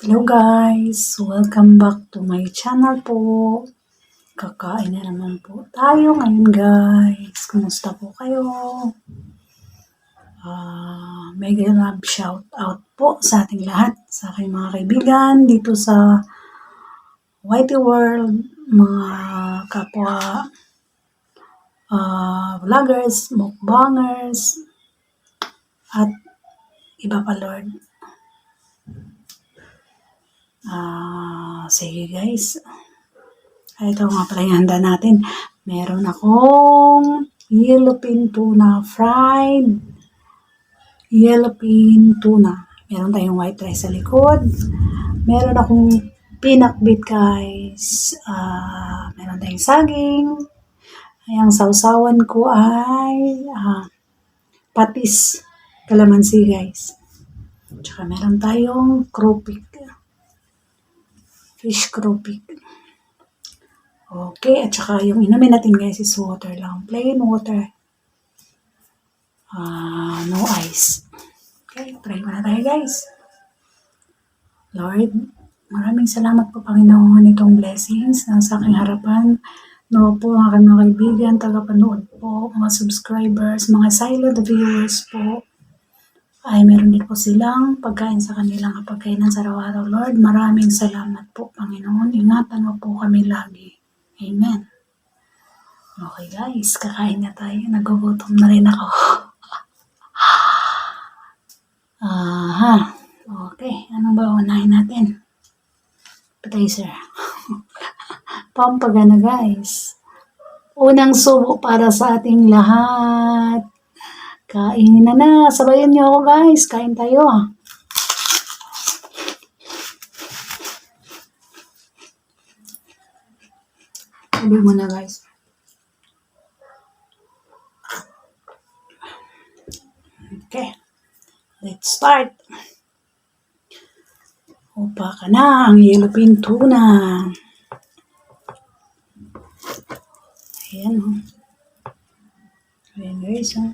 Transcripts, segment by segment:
Hello guys! Welcome back to my channel po. Kakain na naman po tayo ngayon guys. Kumusta po kayo? Mega love shout out po sa ating lahat. Sa aking mga kaibigan dito sa Whitey World. Mga kapwa vloggers, mukbangers, at iba pa Lord. Sige guys. Ito nga pala yung handa natin. Meron akong yellowfin tuna fried. Yellowfin tuna. Meron tayong white rice sa likod. Meron akong pinakbit guys. Meron tayong saging. Ang sausawan ko ay patis. Kalamansi guys. Tsaka meron tayong crawfish. Fish crawfish. Okay, at saka yung inumin natin guys is water lang. Plain water. No ice. Okay, try muna tayo guys. Lord, maraming salamat po Panginoon itong blessings na sa aking harapan. No po ang aking mga kaibigan, tagapanood po, mga subscribers, mga silent viewers po. Ay meron din po silang pagkain sa kanilang kapagkainan sa araw-araw. Lord, maraming salamat po Panginoon. Ingatan mo po kami lagi. Amen. Okay guys, kakain na tayo. Nagugutom na rin ako. Okay, anong ba unahin natin? Appetizer. Pampaga na guys. Unang subo para sa ating lahat. Kain na. Sabayan niyo ako guys. Kain tayo. Sabi mo na guys. Okay. Let's start. Upa ka na ang yellowfin tuna. Ayan o. Ayan guys o.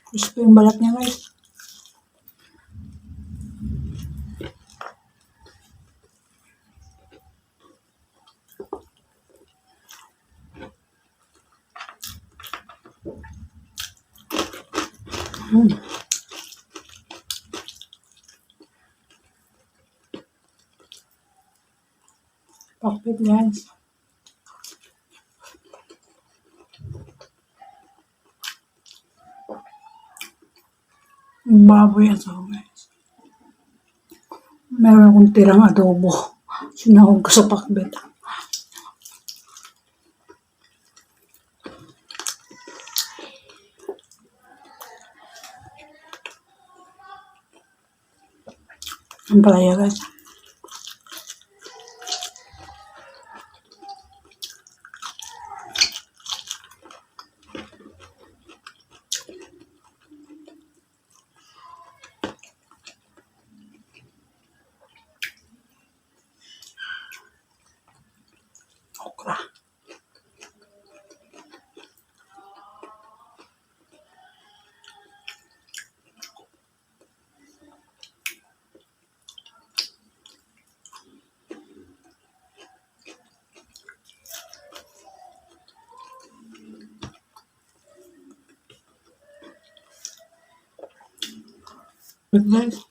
Crispy yung balat niya guys. Pakpit guys. Baboy ito guys. Meron akong tirang adobo. Sinahog ko sa pakbet. Ang palaya guys. Okra. Guys.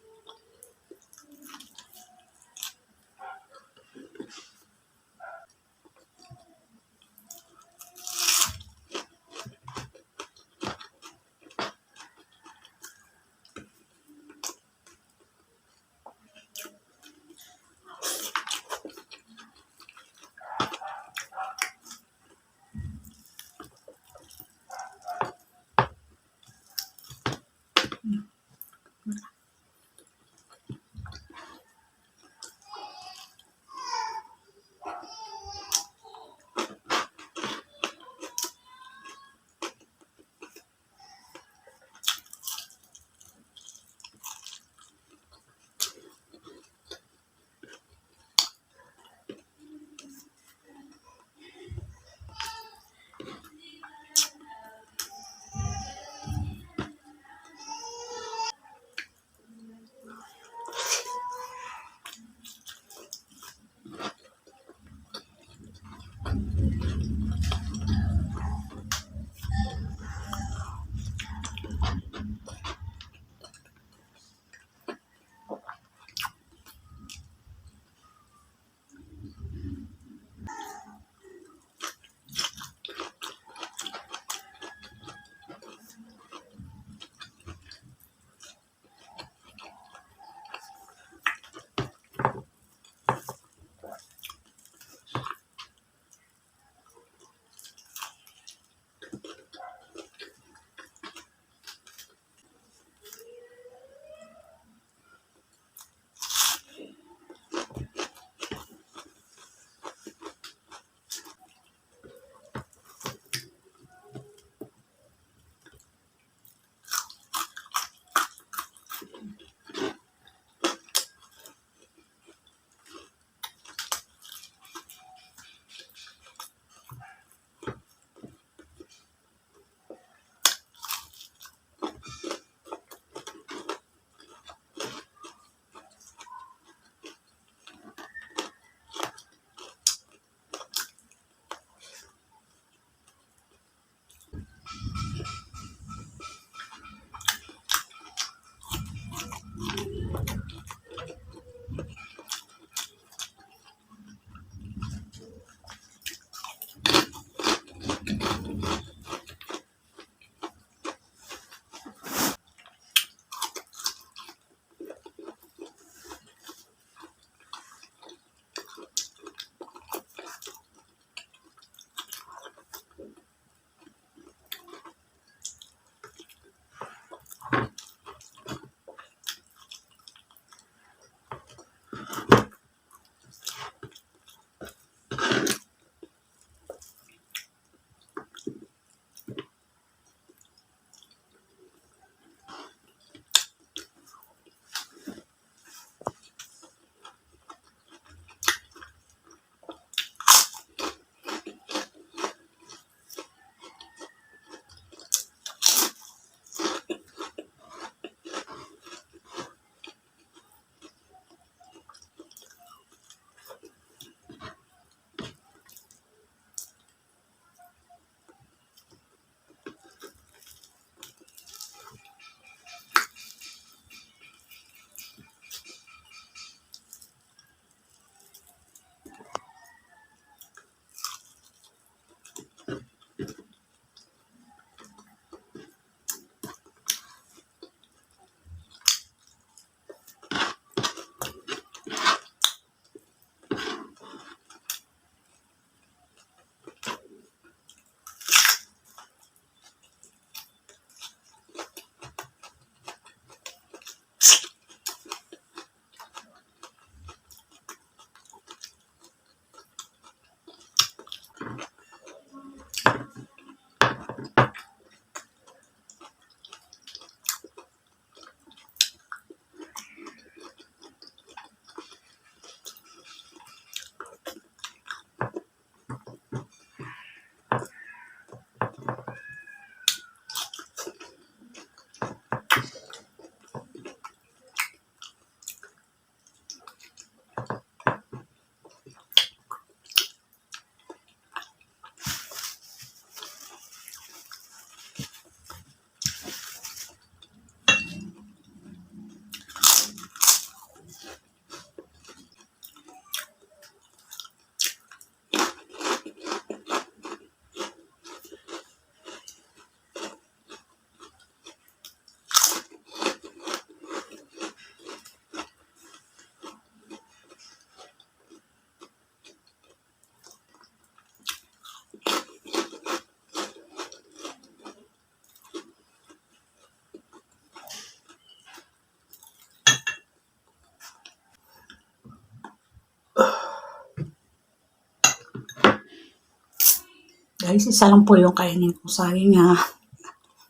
guys. Isa lang po yung kainin ko. Sayang nga.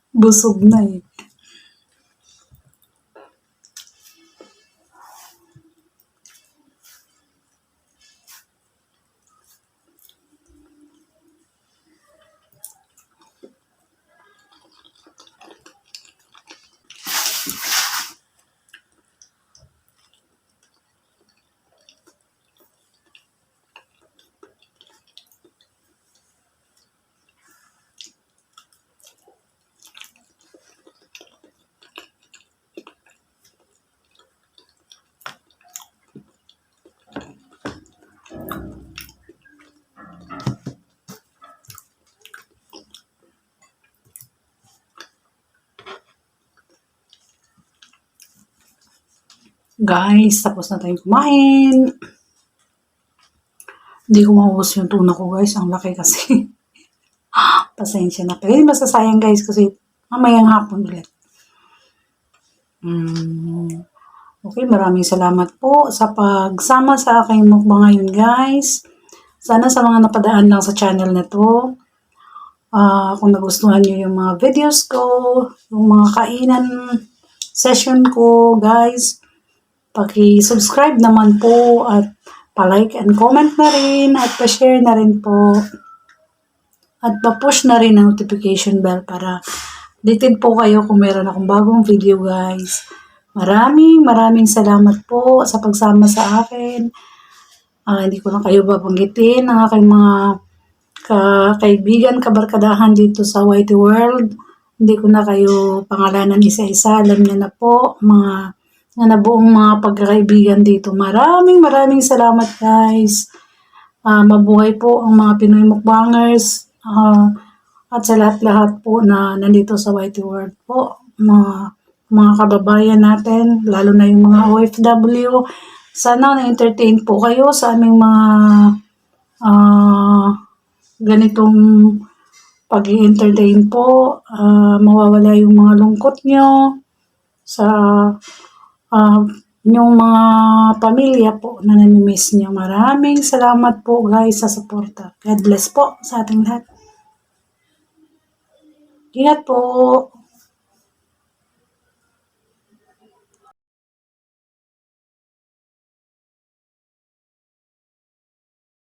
Busog na eh. Guys, tapos na tayong kumain. Hindi ko maubos yung tuna ko guys. Ang laki kasi. Pasensya na. Pero hindi masasayang guys kasi mamayang hapon ulit. Okay, maraming salamat po sa pagsama sa aking mukbang ngayon guys. Sana sa mga napadaan lang sa channel na to, kung nagustuhan nyo yung mga videos ko, yung mga kainan session ko guys, paki-subscribe naman po at pa-like and comment na rin at pa-share na rin po. At pa-push na rin ang notification bell para updated po kayo kung meron akong bagong video guys. Maraming salamat po sa pagsama sa akin. Hindi ko na kayo babanggitin ang aking mga kaibigan, kabarkadahan dito sa Whitey World. Hindi ko na kayo pangalanan isa-isa. Alam niyo na po, mga nabuong mga pagkakaibigan dito. Maraming salamat guys. Mabuhay po ang mga Pinoy mukbangers. At sa lahat-lahat po na nandito sa Whitey World po. Mga kababayan natin, lalo na yung mga OFW. Sana na-entertain po kayo sa aming mga ganitong pag-i-entertain po. Mawawala yung mga lungkot nyo sa yung mga pamilya po na namimiss nyo. Maraming salamat po guys sa suporta. God bless po sa ating lahat. Ingat po.